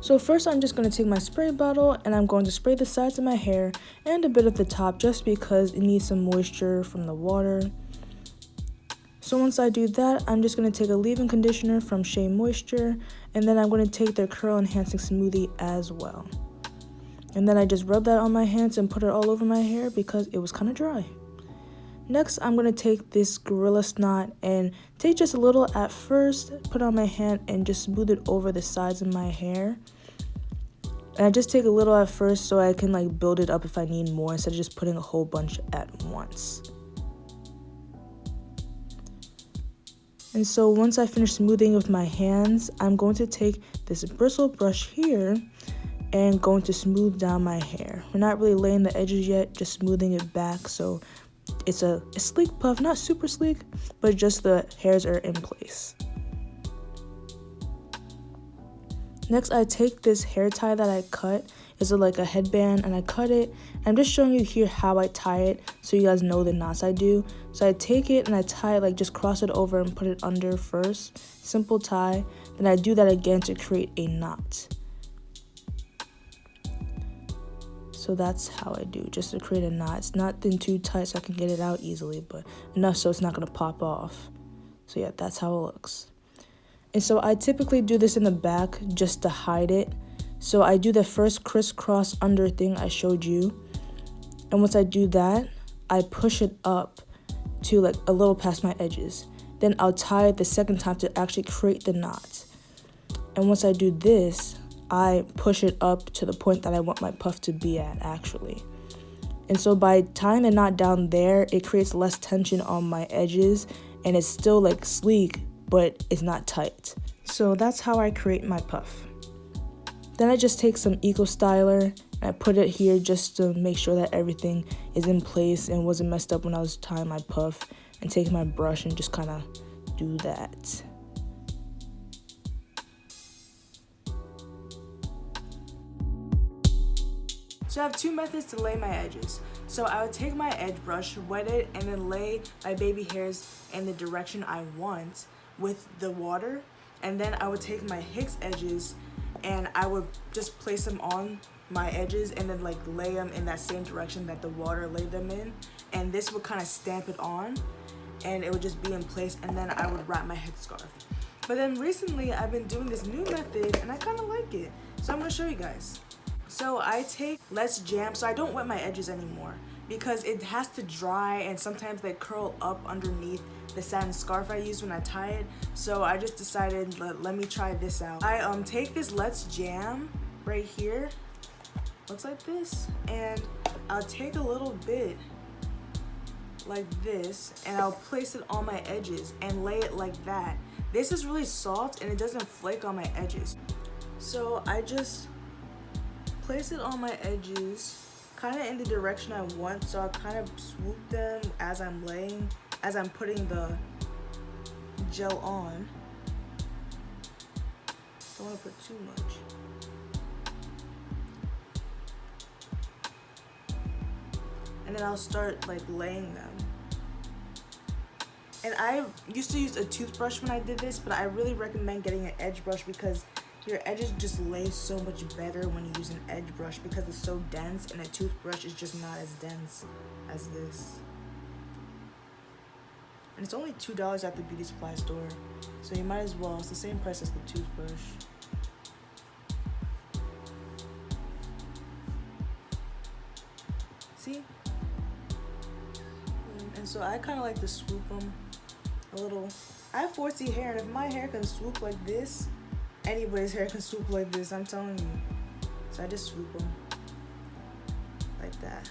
So first I'm just going to take my spray bottle and I'm going to spray the sides of my hair and a bit of the top just because it needs some moisture from the water. So once I do that, I'm just going to take a leave-in conditioner from Shea Moisture, and then I'm going to take their curl enhancing smoothie as well. And then I just rub that on my hands and put it all over my hair because it was kind of dry. Next, I'm going to take this Gorilla Snot and take just a little at first, put it on my hand and just smooth it over the sides of my hair. And I just take a little at first so I can like build it up if I need more instead of just putting a whole bunch at once. And so once I finish smoothing with my hands, I'm going to take this bristle brush here and going to smooth down my hair. We're not really laying the edges yet, just smoothing it back so it's a sleek puff, not super sleek, but just the hairs are in place. Next, I take this hair tie that I cut. It's like a headband, and I cut it. I'm just showing you here how I tie it so you guys know the knots I do. So I take it and I tie it, like just cross it over and put it under first. Simple tie. Then I do that again to create a knot. So that's how I do, just to create a knot. It's not thin too tight so I can get it out easily, but enough so it's not going to pop off. So yeah, that's how it looks. And so I typically do this in the back just to hide it. So I do the first crisscross under thing I showed you. And once I do that, I push it up to like a little past my edges. Then I'll tie it the second time to actually create the knot. And once I do this, I push it up to the point that I want my puff to be at actually. And so by tying the knot down there, it creates less tension on my edges and it's still like sleek, but it's not tight. So that's how I create my puff. Then I just take some Eco Styler and I put it here just to make sure that everything is in place and wasn't messed up when I was tying my puff, and take my brush and just kind of do that. So I have two methods to lay my edges. So I would take my edge brush, wet it, and then lay my baby hairs in the direction I want with the water. And then I would take my Hicks edges and I would just place them on my edges and then like lay them in that same direction that the water laid them in. And this would kind of stamp it on and it would just be in place, and then I would wrap my headscarf. But then recently I've been doing this new method and I kind of like it. So I'm gonna show you guys. So I take Let's Jam, so I don't wet my edges anymore because it has to dry and sometimes they curl up underneath the satin scarf I use when I tie it. So I just decided, let me try this out. I take this Let's Jam right here, looks like this, and I'll take a little bit like this and I'll place it on my edges and lay it like that. This is really soft and it doesn't flake on my edges. So I just place it on my edges kind of in the direction I want, so I kind of swoop them as I'm putting the gel on. Don't want to put too much. And then I'll start like laying them. And I used to use a toothbrush when I did this, but I really recommend getting an edge brush because your edges just lay so much better when you use an edge brush because it's so dense, and a toothbrush is just not as dense as this. And it's only $2 at the beauty supply store, so you might as well. It's the same price as the toothbrush. See? And so I kind of like to swoop them a little. I have 4C hair, and if my hair can swoop like this, anybody's hair can swoop like this, I'm telling you. So I just swoop them like that.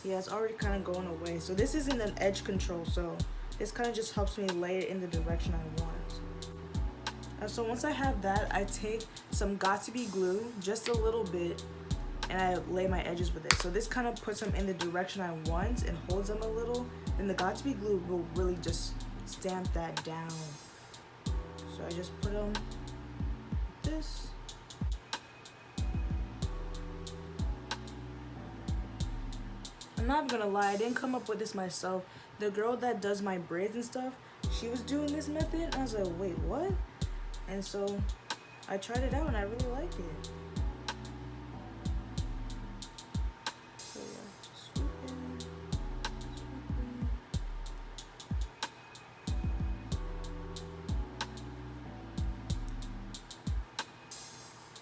Yeah, it's already kind of going away. So this isn't an edge control, so this kind of just helps me lay it in the direction I want. So once I have that, I take some Got2b glue, just a little bit, and I lay my edges with it. So this kind of puts them in the direction I want and holds them a little. And the Got2b glue will really just stamp that down. So I just put them like this. I'm not gonna lie, I didn't come up with this myself. The girl that does my braids and stuff, she was doing this method, and I was like, wait, what? And so I tried it out and I really like it. So yeah, just swoop in, swoop in.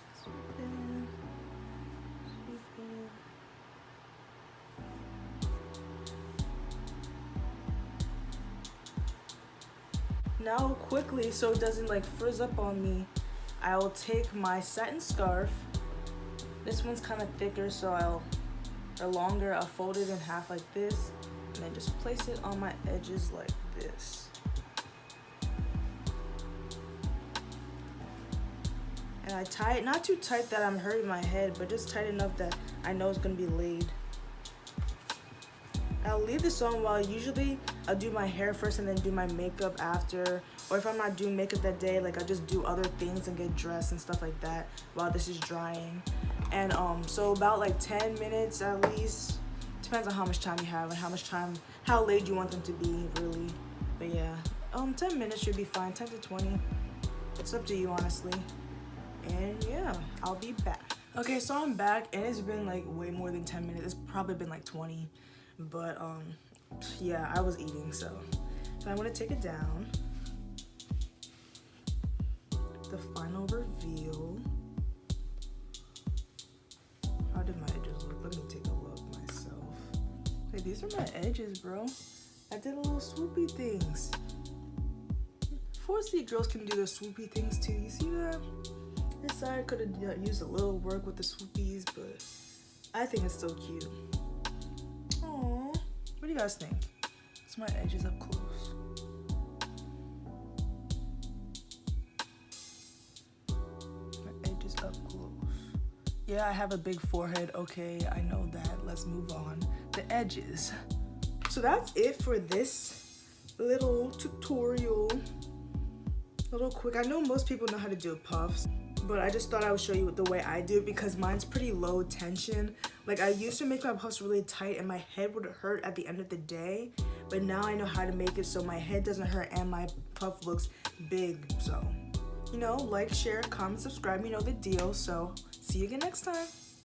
Swoop in, swoop in. Now quickly, so it doesn't like frizz up on me, I will take my satin scarf. This one's kind of thicker, so or longer, I'll fold it in half like this, and then just place it on my edges like this. And I tie it, not too tight that I'm hurting my head, but just tight enough that I know it's gonna be laid. I'll leave this on while usually I'll do my hair first and then do my makeup after. Or if I'm not doing makeup that day, like I'll just do other things and get dressed and stuff like that while this is drying. And so about like 10 minutes at least. Depends on how much time you have and how late you want them to be, really. But yeah, 10 minutes should be fine, 10 to 20. It's up to you, honestly. And yeah, I'll be back. Okay, so I'm back and it's been like way more than 10 minutes. It's probably been like 20. But yeah, I was eating, so I'm gonna take it down. The final reveal. How did my edges look? Let me take a look myself. Hey, these are my edges, bro. I did a little swoopy things. 4C girls can do the swoopy things too. You see that? This side could have used a little work with the swoopies, but I think it's still cute. What do you guys think? It's my edges up close. My edges up close. Yeah, I have a big forehead. Okay, I know that. Let's move on. The edges. So that's it for this little tutorial. A little quick. I know most people know how to do puffs, but I just thought I would show you the way I do it because mine's pretty low tension. Like I used to make my puffs really tight and my head would hurt at the end of the day, but now I know how to make it so my head doesn't hurt and my puff looks big. So, you know, like, share, comment, subscribe, you know the deal. So see you again next time.